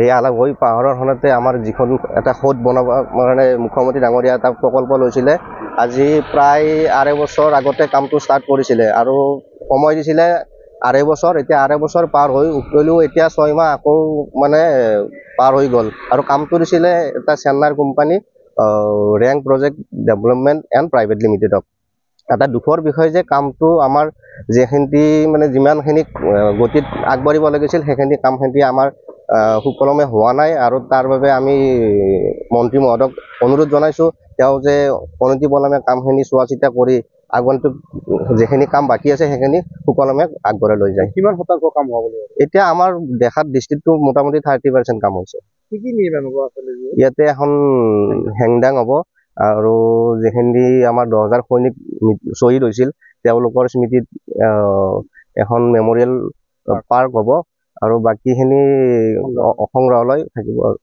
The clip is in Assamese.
এই আলাভৈ পাহাৰৰ খনতে আমাৰ যিখন এটা সৌধ বনাব মানে মুখ্যমন্ত্ৰী ডাঙৰীয়া এটা প্ৰকল্প লৈছিলে আজি প্ৰায় 2.5 বছৰ আগতে কামটো ষ্টাৰ্ট কৰিছিলে আৰু সময় দিছিলে 2.5 বছৰ এতিয়া 2.5 বছৰ পাৰ হৈ গ'লেও এতিয়া 6 মাহ আকৌ মানে পাৰ হৈ গ'ল আৰু কামটো দিছিলে এটা চেন্নাইৰ কোম্পানী ৰেংক প্ৰজেক্ট ডেভেলপমেণ্ট এণ্ড প্ৰাইভেট লিমিটেডক এটা দুখৰ বিষয় যে কামটো আমাৰ যেখিনি মানে যিমানখিনি গতিত আগবাঢ়িব লাগিছিল সেইখিনি কামখিনি আমাৰ সুকলমে হোৱা নাই আৰু তাৰ বাবে আমি মন্ত্ৰী মহোদয়ক অনুৰোধ জনাইছোঁ তেওঁ যে অনতিপলমে কামখিনি চোৱা চিতা কৰি আগন্তুক যেখিনি কাম বাকী আছে সেইখিনি সুকলমে আগবঢ়াই লৈ যায়। কিমান শতাংশ কাম হোৱা বুলি এতিয়া আমাৰ দেখাত ডিষ্ট্ৰিক্টটো মোটামুটি 30% কাম হৈছে। কি কি নিৰ্মাণ হ'ব আচলতে ইয়াতে এখন হেংদাং হ'ব আৰু যিখিনি আমাৰ 10,000 সৈনিক শ্বহীদ হৈছিল তেওঁলোকৰ স্মৃতিত এখন মেমৰিয়েল পাৰ্ক হ'ব আৰু বাকীখিনি সংগ্ৰহালয় থাকিব আৰু